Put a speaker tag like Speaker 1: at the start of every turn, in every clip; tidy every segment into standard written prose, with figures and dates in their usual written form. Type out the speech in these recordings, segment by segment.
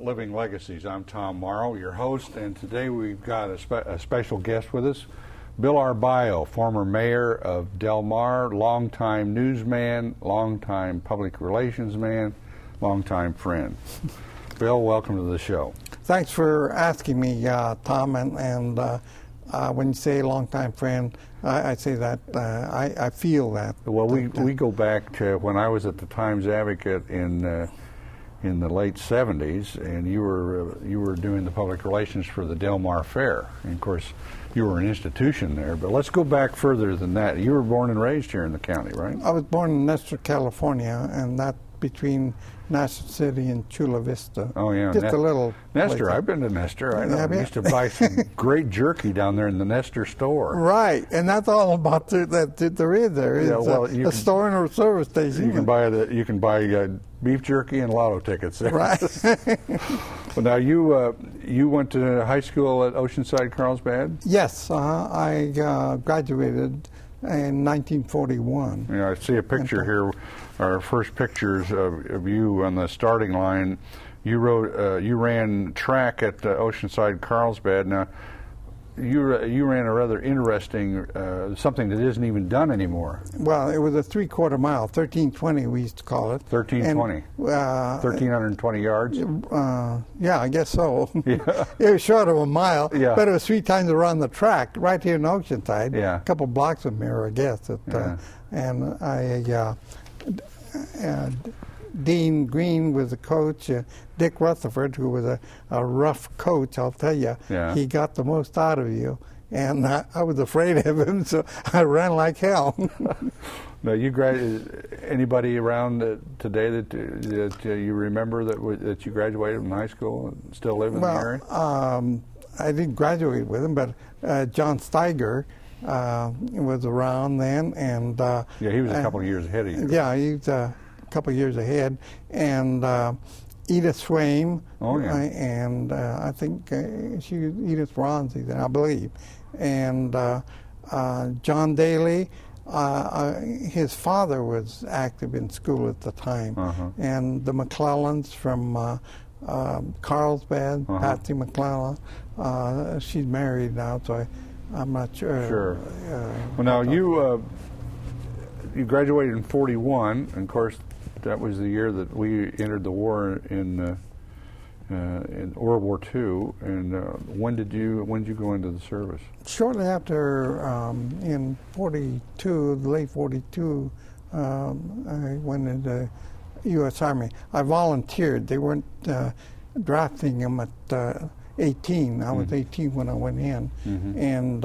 Speaker 1: Living Legacies. I'm Tom Morrow, your host, and today we've got a special guest with us, Bill Arballo, former mayor of Del Mar, longtime newsman, longtime public relations man, longtime friend. Bill, welcome to the show.
Speaker 2: Thanks for asking me, Tom, and when you say longtime friend, I say that I feel that.
Speaker 1: Well, we go back to when I was at the Times Advocate in the late '70s, and you were doing the public relations for the Del Mar Fair. And of course, you were an institution there. But let's go back further than that. You were born and raised here in the county, right?
Speaker 2: I was born in Nestor, California, and that between National City and Chula Vista.
Speaker 1: Oh yeah,
Speaker 2: just a little.
Speaker 1: Nestor. I've been to Nestor. I used to buy some great jerky down there in the Nestor store.
Speaker 2: Right, and that's all about that there is there.
Speaker 1: Yeah, well,
Speaker 2: a store and a service station.
Speaker 1: You can buy beef jerky and lotto tickets there.
Speaker 2: Right.
Speaker 1: Well, now you went to high school at Oceanside, Carlsbad?
Speaker 2: Yes, I graduated in 1941.
Speaker 1: Yeah, I see a picture here. Our first pictures of you on the starting line. You ran track at Oceanside, Carlsbad. Now, you ran a rather interesting something that isn't even done anymore.
Speaker 2: Well, it was a 3/4 mile, 1320 we used to call it.
Speaker 1: 1320. 1,320 yards.
Speaker 2: Yeah, I guess so.
Speaker 1: Yeah.
Speaker 2: It was short of a mile,
Speaker 1: yeah.
Speaker 2: But it was 3 times around the track, right here in Oceanside.
Speaker 1: Yeah.
Speaker 2: A couple blocks from here, I guess. And Dean Green was the coach. Dick Rutherford, who was a rough coach, I'll tell you,
Speaker 1: yeah.
Speaker 2: He got the most out of you. And I was afraid of him, so I ran like hell.
Speaker 1: Now, anybody around today that you remember that you graduated from high school and still live in the area?
Speaker 2: I didn't graduate with him, but John Steiger was around then, and
Speaker 1: yeah, he was a couple of years ahead of you.
Speaker 2: Yeah, he was a couple of years ahead, and Edith Swaim.
Speaker 1: Oh yeah.
Speaker 2: And I think she was Edith Ronzi then, I believe, and John Daly. His father was active in school at the time, and the McClellans from Carlsbad, Patsy McClellan. She's married now, so I'm not sure.
Speaker 1: Sure. Well, now you graduated in '41, and of course that was the year that we entered the war in World War II. And when did you go into the service?
Speaker 2: Shortly after, in '42, the late '42, I went into the U.S. Army. I volunteered. They weren't drafting them at 18. I was 18 when I went in, and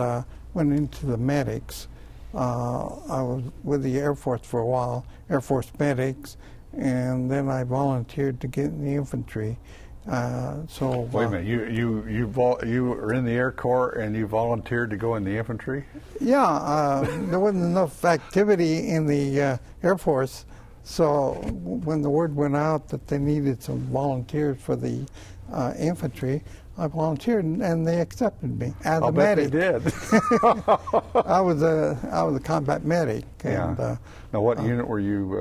Speaker 2: went into the medics. I was with the Air Force for a while, Air Force medics, and then I volunteered to get in the infantry. Wait
Speaker 1: a minute, you were in the Air Corps and you volunteered to go in the infantry?
Speaker 2: Yeah, there wasn't enough activity in the Air Force, so when the word went out that they needed some volunteers for the infantry, I volunteered, and they accepted me as a medic.
Speaker 1: I'll bet they did.
Speaker 2: I was a combat medic. And,
Speaker 1: yeah. Now, what unit were you?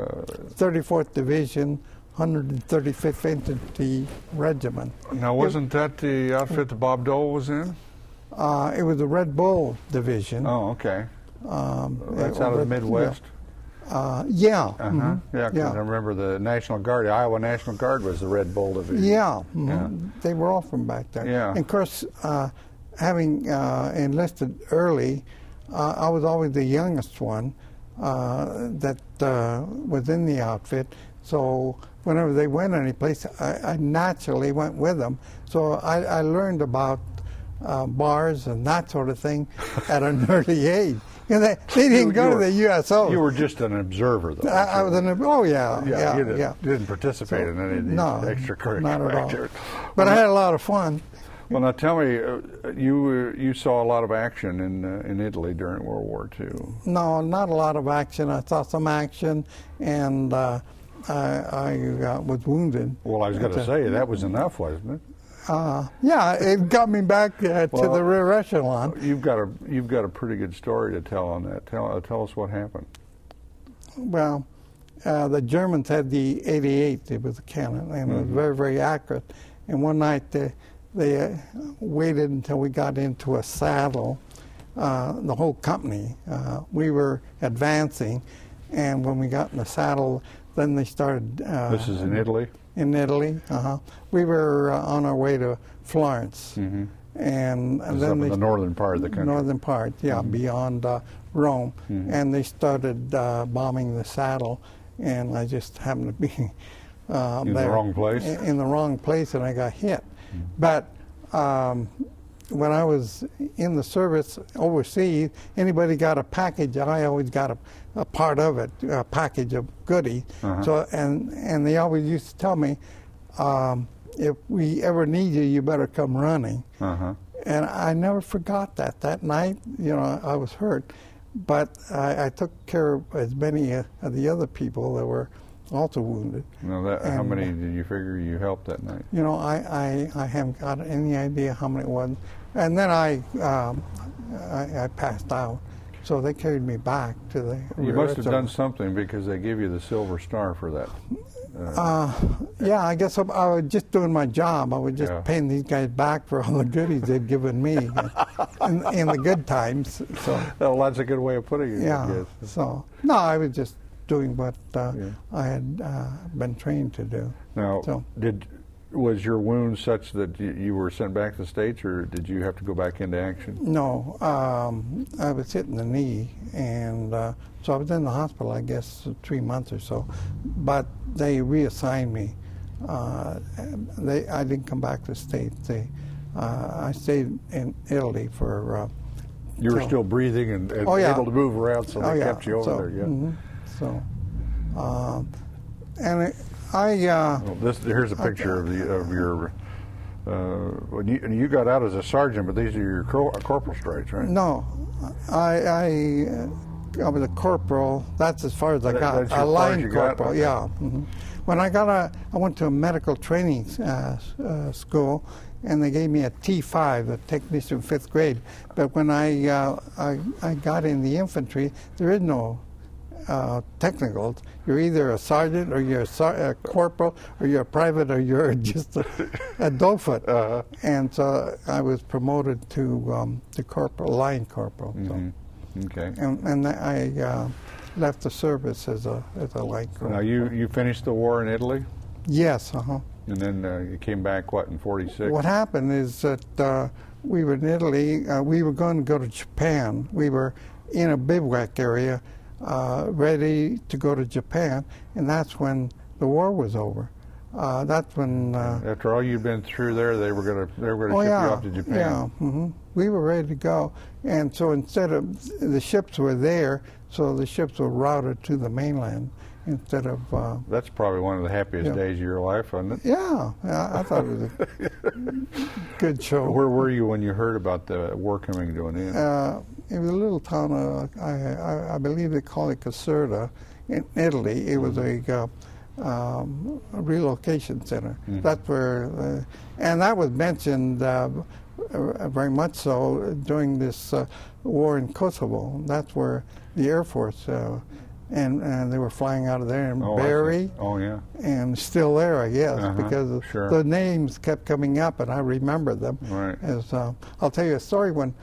Speaker 2: 34th Division, 135th Infantry Regiment.
Speaker 1: Now, wasn't that the outfit that Bob Dole was in?
Speaker 2: It was the Red Bull Division.
Speaker 1: Oh, okay. That's out of the Midwest.
Speaker 2: Yeah.
Speaker 1: Yeah, because I remember the National Guard, the Iowa National Guard was the Red Bull Division.
Speaker 2: Yeah, they were all from back there.
Speaker 1: Yeah.
Speaker 2: And of course, having enlisted early, I was always the youngest one that was in the outfit. So whenever they went anyplace, I naturally went with them. So I learned about bars and that sort of thing at an early age. They didn't go to the USO.
Speaker 1: You were just an observer, though.
Speaker 2: I was
Speaker 1: You didn't participate in any of these extracurricular
Speaker 2: not at all.
Speaker 1: activities.
Speaker 2: But I had a lot of fun.
Speaker 1: Well, now tell me, you saw a lot of action in Italy during World War II.
Speaker 2: No, not a lot of action. I saw some action, and I was wounded.
Speaker 1: Well, I was going to say that was enough, wasn't it?
Speaker 2: Yeah, it got me back to the rear echelon.
Speaker 1: You've got a pretty good story to tell on that. Tell us what happened.
Speaker 2: Well, the Germans had the 88. It was a cannon, and it was very, very accurate. And one night they waited until we got into a saddle, the whole company. We were advancing, and when we got in the saddle, then they started...
Speaker 1: this is in Italy?
Speaker 2: In Italy, We were on our way to Florence.
Speaker 1: Mm-hmm.
Speaker 2: And
Speaker 1: this
Speaker 2: then
Speaker 1: up in the northern part of the country.
Speaker 2: Northern part, yeah,
Speaker 1: Mm-hmm.
Speaker 2: beyond Rome.
Speaker 1: Mm-hmm.
Speaker 2: And they started bombing the saddle, and I just happened to be
Speaker 1: in
Speaker 2: there,
Speaker 1: the wrong place?
Speaker 2: In the wrong place, and I got hit.
Speaker 1: Mm-hmm.
Speaker 2: But when I was in the service overseas, anybody got a package, I always got a part of it, a package of goodies. So and they always used to tell me, if we ever need you, you better come running. And I never forgot that. That night, I was hurt, but I took care of as many of the other people that were also wounded.
Speaker 1: Now, how many did you figure you helped that night?
Speaker 2: I haven't got any idea how many it was. And then I passed out, so they carried me back to the...
Speaker 1: You must have done something, because they give you the Silver Star for that.
Speaker 2: Yeah, I guess I was just doing my job. I was just paying these guys back for all the goodies they've given me in the good times. So
Speaker 1: well, that's a good way of putting it.
Speaker 2: Yeah.
Speaker 1: I guess.
Speaker 2: So no, I was just doing what I had been trained to do.
Speaker 1: Now, was your wound such that you were sent back to the States, or did you have to go back into action?
Speaker 2: No, I was hit in the knee, and so I was in the hospital, I guess, 3 months or so. But they reassigned me. I didn't come back to the States. I stayed in Italy for...
Speaker 1: you were still breathing and able to move around, so they kept you over there. Yeah.
Speaker 2: So, and
Speaker 1: here's a picture of your. When you got out as a sergeant, but these are your corporal stripes, right?
Speaker 2: No, I was a corporal. That's as far as I got.
Speaker 1: That's
Speaker 2: a line corporal,
Speaker 1: okay.
Speaker 2: yeah. Mm-hmm. When I went to a medical training school, and they gave me a T5, a technician 5th grade. But when I got in the infantry, there is no technicals. You're either a sergeant, or you're a corporal, or you're a private, or you're just a doughfoot. And so I was promoted to corporal, line corporal.
Speaker 1: Mm-hmm.
Speaker 2: So.
Speaker 1: Okay.
Speaker 2: And I left the service as a line corporal.
Speaker 1: Now you finished the war in Italy?
Speaker 2: Yes.
Speaker 1: And then you came back, what, in 46?
Speaker 2: What happened is that we were in Italy. We were going to go to Japan. We were in a bivouac area, ready to go to Japan, and that's when the war was over. That's when...
Speaker 1: after all you'd been through there, they were going to ship you off to Japan.
Speaker 2: Yeah, we were ready to go. And so instead of... The ships were there, so the ships were routed to the mainland instead of...
Speaker 1: That's probably one of the happiest days of your life, wasn't it?
Speaker 2: Yeah, I thought it was a good show.
Speaker 1: Where were you when you heard about the war coming to an end?
Speaker 2: It was a little town, I believe they call it Caserta, in Italy. It was a relocation center. That's where, and that was mentioned very much so during this war in Kosovo. That's where the Air Force, and they were flying out of there in Bari.
Speaker 1: Oh, yeah.
Speaker 2: And still there, I guess, because the names kept coming up, and I remember them.
Speaker 1: Right.
Speaker 2: As I'll tell you a story when.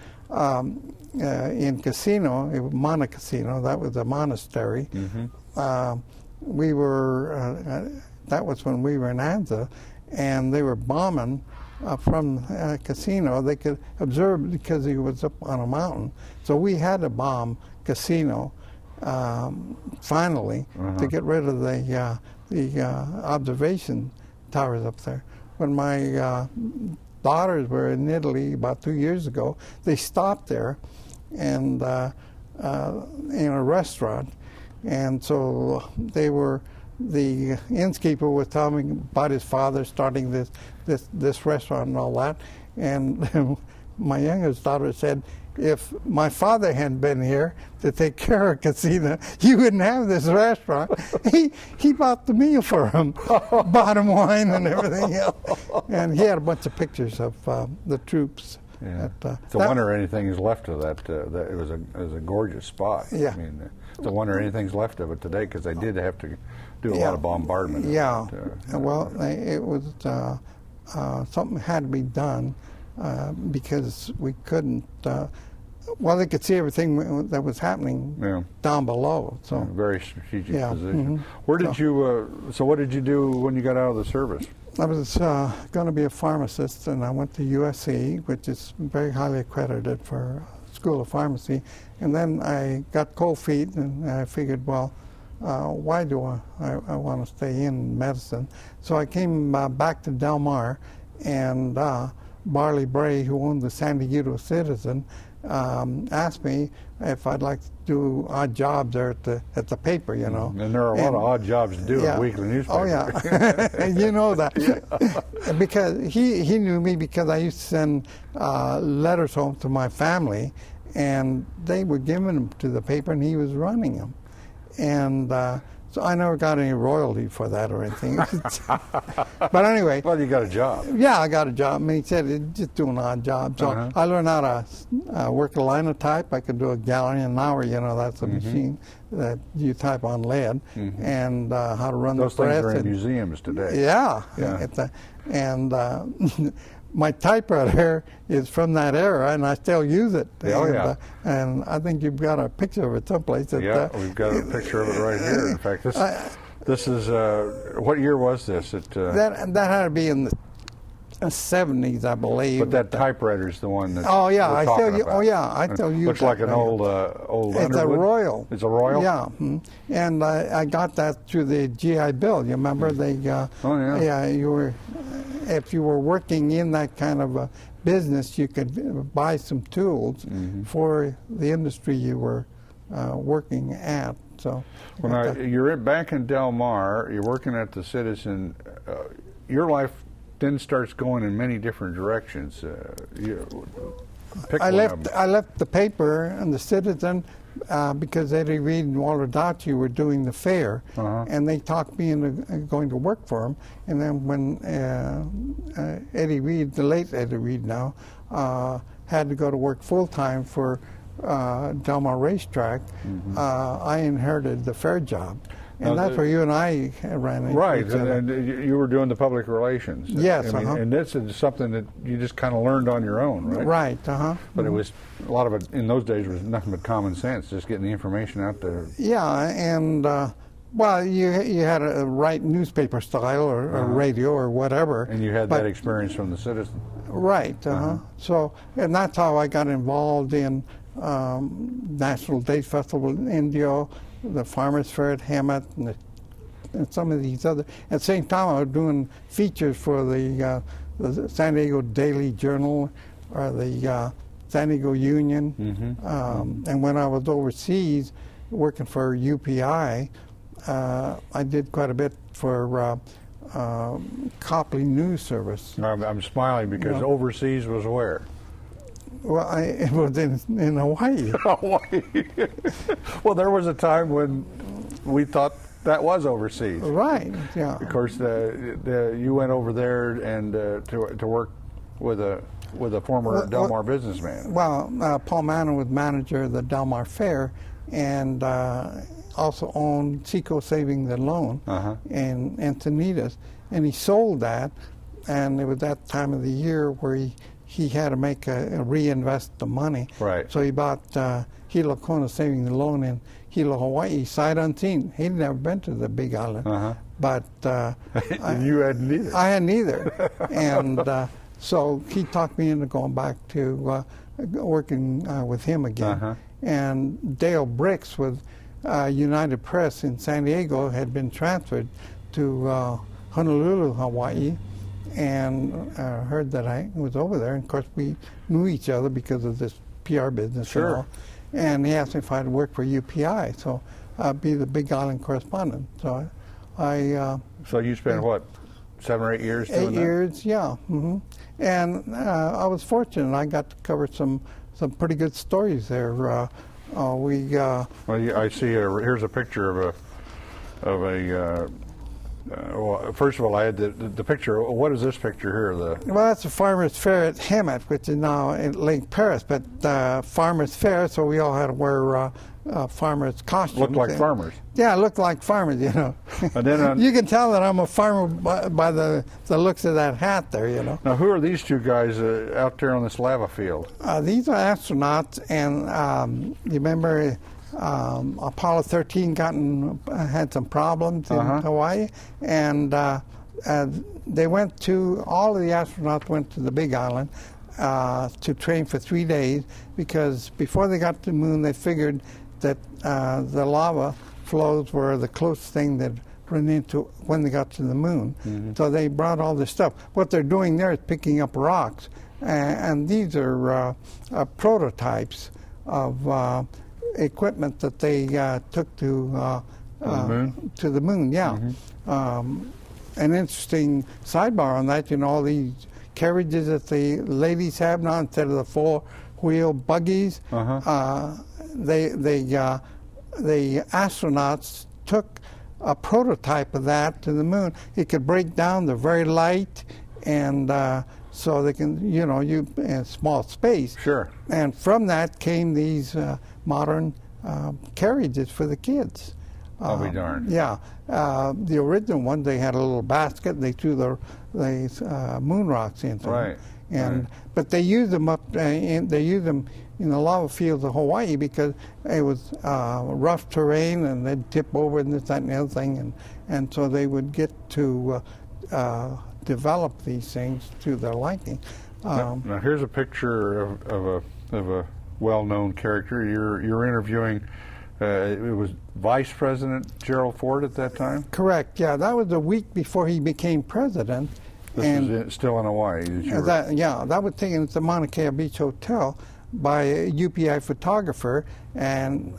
Speaker 2: In Casino, Mana Casino, that was a monastery. We were, that was when we were in Anza, and they were bombing from Casino. They could observe because he was up on a mountain. So we had to bomb Casino finally to get rid of the observation towers up there. When my daughters were in Italy about 2 years ago, they stopped there and in a restaurant, and so the innkeeper was telling me about his father starting this restaurant and all that, and my youngest daughter said, if my father hadn't been here to take care of Casino, you wouldn't have this restaurant. He bought the meal for him, bought him wine and everything else. And he had a bunch of pictures of the troops.
Speaker 1: Yeah. It's a wonder anything's left of that. It was a gorgeous spot.
Speaker 2: Yeah.
Speaker 1: I mean, it's a wonder anything's left of it today, because they did have to do a lot of bombardment.
Speaker 2: Yeah. Well, it was something had to be done because we couldn't. Well, they could see everything that was happening down below. So
Speaker 1: very strategic position.
Speaker 2: Mm-hmm.
Speaker 1: Where did you? So what did you do when you got out of the service?
Speaker 2: I was going to be a pharmacist, and I went to USC, which is very highly accredited for School of Pharmacy. And then I got cold feet, and I figured, well, why do I want to stay in medicine? So I came back to Del Mar, and Barley Bray, who owned the San Diego Citizen, asked me if I'd like to do odd jobs there at the paper, you know.
Speaker 1: And there are a lot of odd jobs to do in a weekly newspaper.
Speaker 2: Oh, yeah. You know that. Because he knew me because I used to send letters home to my family, and they were giving them to the paper, and he was running them. And so I never got any royalty for that or anything. But anyway.
Speaker 1: Well, you got a job.
Speaker 2: Yeah, I got a job. I mean, he said, just doing odd jobs. So I learned how to work a linotype. I could do a gallon an hour. You know, that's a machine that you type on lead. And how to run
Speaker 1: those
Speaker 2: the press.
Speaker 1: Those things are in museums today.
Speaker 2: Yeah. And my typewriter is from that era, and I still use it. And I think you've got a picture of it someplace.
Speaker 1: We've got a picture of it right here. In fact, this is what year was this?
Speaker 2: That had to be in the 70s, I believe.
Speaker 1: But that typewriter is the one that.
Speaker 2: Oh yeah,
Speaker 1: I
Speaker 2: still use.
Speaker 1: Looks like an old.
Speaker 2: It's
Speaker 1: Underwood.
Speaker 2: A Royal.
Speaker 1: It's a Royal.
Speaker 2: Yeah, and I got that through the GI Bill. You remember they? Yeah, you were. If you were working in that kind of a business, you could buy some tools for the industry you were working at. So,
Speaker 1: you're back in Del Mar. You're working at the Citizen. Your life then starts going in many different directions.
Speaker 2: I left the paper and the Citizen because Eddie Reed and Walter Dotchie were doing the fair, and they talked me into going to work for them. And then when Eddie Reed, the late Eddie Reed now, had to go to work full-time for Del Mar Racetrack, I inherited the fair job. And that's where you and I ran into each other.
Speaker 1: And you were doing the public relations.
Speaker 2: Yes,
Speaker 1: and this is something that you just kind of learned on your own, right?
Speaker 2: Right,
Speaker 1: But it was, a lot of it in those days was nothing but common sense, just getting the information out there.
Speaker 2: Yeah, and, well, you had to write newspaper style or radio or whatever.
Speaker 1: And you had that experience from the Citizen.
Speaker 2: Right, So, and that's how I got involved in National Day Festival in Indio, the Farmers Fair at Hemet, and some of these other. At the same time, I was doing features for the San Diego Daily Journal or the San Diego Union. And when I was overseas working for UPI, I did quite a bit for Copley News Service.
Speaker 1: I'm smiling because overseas was where?
Speaker 2: Well, it was in Hawaii.
Speaker 1: Hawaii. Well, there was a time when we thought that was overseas.
Speaker 2: Right. Yeah.
Speaker 1: Of course, you went over there and to work with a former Del Mar businessman.
Speaker 2: Well, Paul Mannon was manager of the Del Mar Fair, and also owned Seco Savings and Loan in Encinitas, and he sold that, and it was that time of the year where he had to make reinvest the money.
Speaker 1: Right.
Speaker 2: So he bought Hilo Kona Savings and Loan in Hilo, Hawaii, sight unseen. He'd never been to the Big Island. But
Speaker 1: you hadn't either.
Speaker 2: I hadn't either. And so he talked me into going back to working with him again. And Dale Bricks with United Press in San Diego had been transferred to Honolulu, Hawaii, and heard that I was over there. And of course, we knew each other because of this PR business.
Speaker 1: Sure.
Speaker 2: And all. And he asked me if I'd work for UPI, so I'd be the Big Island correspondent. So
Speaker 1: So you spent what, 7 or 8 years doing that?
Speaker 2: 8 years, yeah. And I was fortunate. I got to cover some pretty good stories there.
Speaker 1: Well, I see. Here's a picture of a Well, first of all, I had the picture. What is this picture here?
Speaker 2: Well, that's a Farmer's Fair at Hemet, which is now in Lake Paris. But Farmer's Fair, so we all had to wear farmers' costumes.
Speaker 1: Looked like farmers.
Speaker 2: Yeah, looked like farmers, you know.
Speaker 1: And then,
Speaker 2: you can tell that I'm a farmer by the looks of that hat there, you know.
Speaker 1: Now, who are these two guys out there on this lava field?
Speaker 2: These are astronauts, and you remember Apollo 13 had some problems in Hawaii, and they went to, all of the astronauts went to the Big Island to train for 3 days, because before they got to the moon, they figured that the lava flows were the closest thing that run into when they got to the moon. So they brought all this stuff. What they're doing there is picking up rocks, and these are prototypes of equipment that they took to the moon. Yeah. An interesting sidebar on that, you know, all these carriages that the ladies have now instead of the four-wheel buggies. The astronauts took a prototype of that to the moon. It could break down, they're very light, and so they can, you know, in small space.
Speaker 1: Sure.
Speaker 2: And from that came these modern carriages for the kids.
Speaker 1: I'll be darned.
Speaker 2: Yeah. The original one, they had a little basket, and they threw the moon rocks into
Speaker 1: Right.
Speaker 2: them.
Speaker 1: Right.
Speaker 2: But they used them they used them in the lava fields of Hawaii because it was rough terrain, and they'd tip over and this, that, and the other thing, and so they would get to develop these things to their liking.
Speaker 1: Now here's a picture of a well-known character. You're interviewing. It was Vice President Gerald Ford at that time?
Speaker 2: Correct, yeah. That was a week before he became president.
Speaker 1: This was still in Hawaii?
Speaker 2: That was taken at the Mauna Kea Beach Hotel by a UPI photographer, and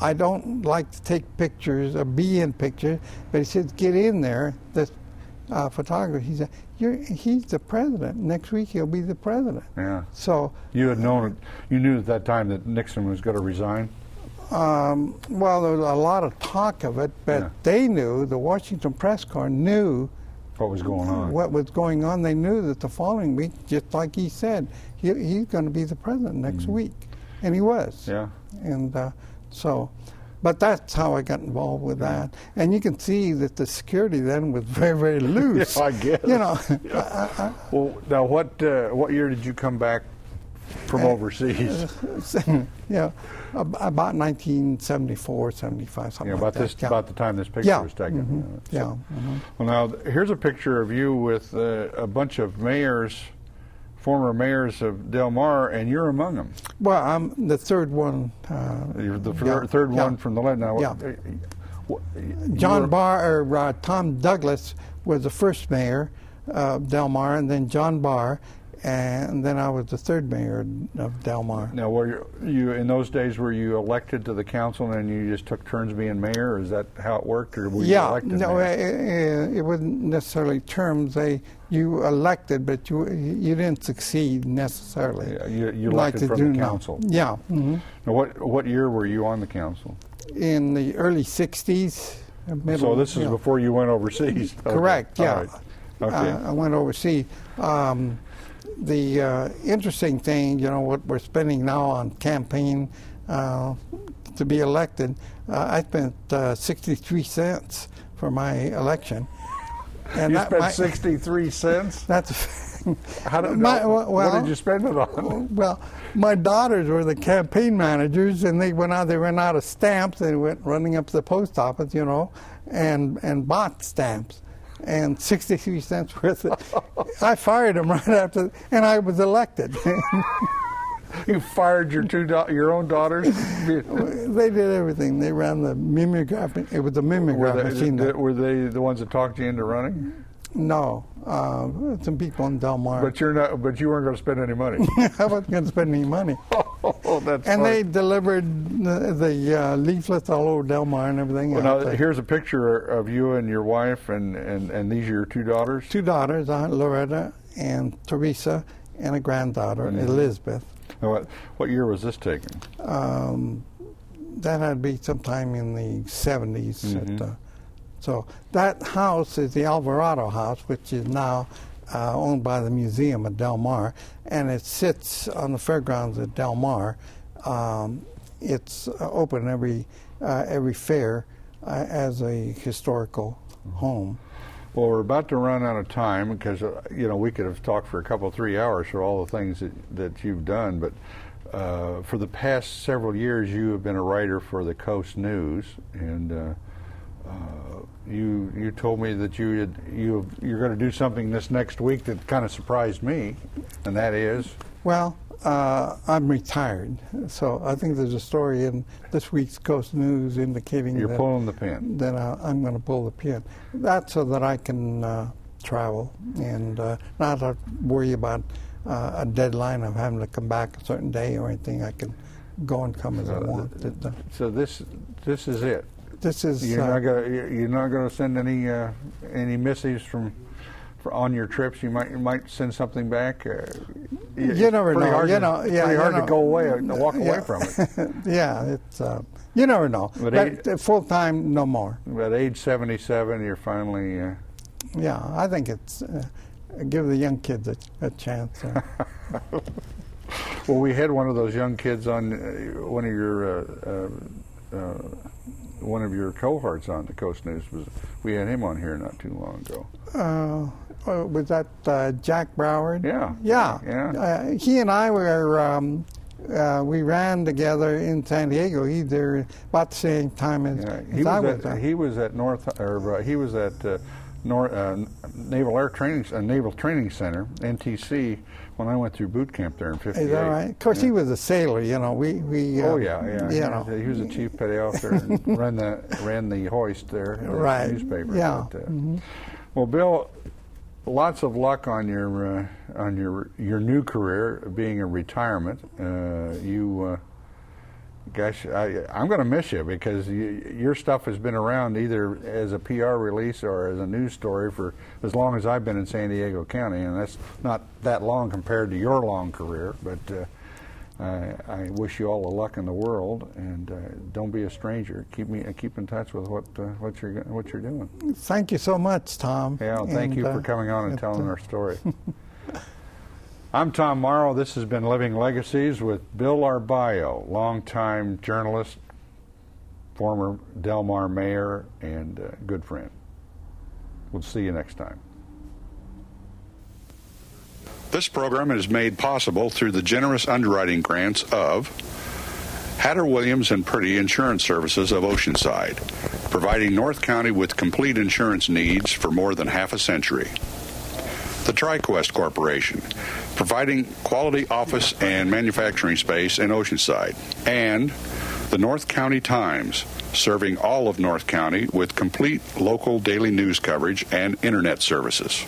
Speaker 2: I don't like to take pictures or be in pictures, but he said, get in there. This photographer, he said, he's the president. Next week he'll be the president.
Speaker 1: Yeah.
Speaker 2: So
Speaker 1: you had known, you knew at that time that Nixon was going to resign?
Speaker 2: Well, there was a lot of talk of it, but they knew, the Washington Press Corps knew
Speaker 1: what was going on.
Speaker 2: What was going on. They knew that the following week, just like he said, he's going to be the president next week. And he was. Yeah. And but that's how I got involved with that. And you can see that the security then was very, very loose.
Speaker 1: Yeah, I guess.
Speaker 2: You know.
Speaker 1: Well, now what year did you come back from overseas?
Speaker 2: Yeah, about 1974, 75, something like that.
Speaker 1: About the time this picture was taken. Well, now here's a picture of you with a bunch of mayors, former mayors of Del Mar, and you're among them.
Speaker 2: Well, I'm the third one.
Speaker 1: You're the third one from the left. Now,
Speaker 2: John Barr or Tom Douglas was the first mayor of Del Mar, and then John Barr. And then I was the third mayor of Del Mar.
Speaker 1: Now, were you in those days? Were you elected to the council and you just took turns being mayor? Or is that how it worked, or were you elected?
Speaker 2: No, it wasn't necessarily terms. You elected, but you didn't succeed necessarily.
Speaker 1: Yeah, you elected from the council.
Speaker 2: Yeah.
Speaker 1: Now, what year were you on the council?
Speaker 2: In the early '60s.
Speaker 1: So this is before you went overseas.
Speaker 2: Correct.
Speaker 1: Okay.
Speaker 2: Yeah.
Speaker 1: Right. Okay.
Speaker 2: I went overseas. The interesting thing, you know, what we're spending now on campaign to be elected, I spent 63 cents for my election.
Speaker 1: And you spent 63 cents?
Speaker 2: That's
Speaker 1: what did you spend it on?
Speaker 2: Well, my daughters were the campaign managers, and they ran out of stamps. They went running up to the post office, you know, and bought stamps. And 63 cents worth of I fired them right after, and I was elected.
Speaker 1: You fired your own daughters?
Speaker 2: They did everything. They ran the mimeograph. It was a mimeograph machine.
Speaker 1: Were they the ones that talked you into running?
Speaker 2: No, some people in Del Mar.
Speaker 1: But you weren't going to spend any money.
Speaker 2: I wasn't going to spend any money.
Speaker 1: Oh, that's
Speaker 2: and
Speaker 1: funny.
Speaker 2: They delivered the leaflets all over Del Mar and everything.
Speaker 1: Well, now, here's a picture of you and your wife, and these are your two daughters?
Speaker 2: Two daughters, Loretta and Teresa, and a granddaughter, Elizabeth.
Speaker 1: Now, what year was this taken?
Speaker 2: That had to be sometime in the 70s. So that house is the Alvarado House, which is now owned by the museum at Del Mar, and it sits on the fairgrounds at Del Mar. It's open every fair as a historical home.
Speaker 1: Well, we're about to run out of time because we could have talked for 3 hours for all the things that you've done. But for the past several years, you have been a writer for the Coast News, and you told me that you're going to do something this next week that kind of surprised me, and that is.
Speaker 2: Well, I'm retired, so I think there's a story in this week's Coast News indicating
Speaker 1: you're pulling the pin.
Speaker 2: That I'm going to pull the pin. That's so that I can travel and not have to worry about a deadline of having to come back a certain day or anything. I can go and come as I want.
Speaker 1: So this is it.
Speaker 2: This is.
Speaker 1: You're not gonna send any missives on your trips. You might send something back.
Speaker 2: You never know.
Speaker 1: Pretty hard to go away and walk away from it.
Speaker 2: Yeah, it's you never know. But full time, no more.
Speaker 1: At age 77, you're finally.
Speaker 2: Yeah, I think it's give the young kids a chance.
Speaker 1: Well, we had one of those young kids on one of your cohorts on the Coast News. We had him on here not too long ago.
Speaker 2: Was that Jack Broward?
Speaker 1: Yeah.
Speaker 2: He and I were we ran together in San Diego. Either about the same time as I was.
Speaker 1: He was at Naval Training Center, NTC, when I went through boot camp there in '58.
Speaker 2: Is that right? Of course, he was a sailor.
Speaker 1: He was a chief petty officer and ran the hoist there in the newspaper.
Speaker 2: Yeah.
Speaker 1: But, well, Bill, lots of luck on your new career, being a retirement. I'm going to miss you because your stuff has been around either as a PR release or as a news story for as long as I've been in San Diego County, and that's not that long compared to your long career. But I wish you all the luck in the world, and don't be a stranger. Keep in touch with what you're doing.
Speaker 2: Thank you so much, Tom.
Speaker 1: Yeah, thank you for coming on and telling our story. I'm Tom Morrow. This has been Living Legacies with Bill Arballo, longtime journalist, former Del Mar mayor, and good friend. We'll see you next time. This program is made possible through the generous underwriting grants of Hatter Williams and Purdy Insurance Services of Oceanside, providing North County with complete insurance needs for more than half a century. The TriQuest Corporation, providing quality office and manufacturing space in Oceanside. And the North County Times, serving all of North County with complete local daily news coverage and internet services.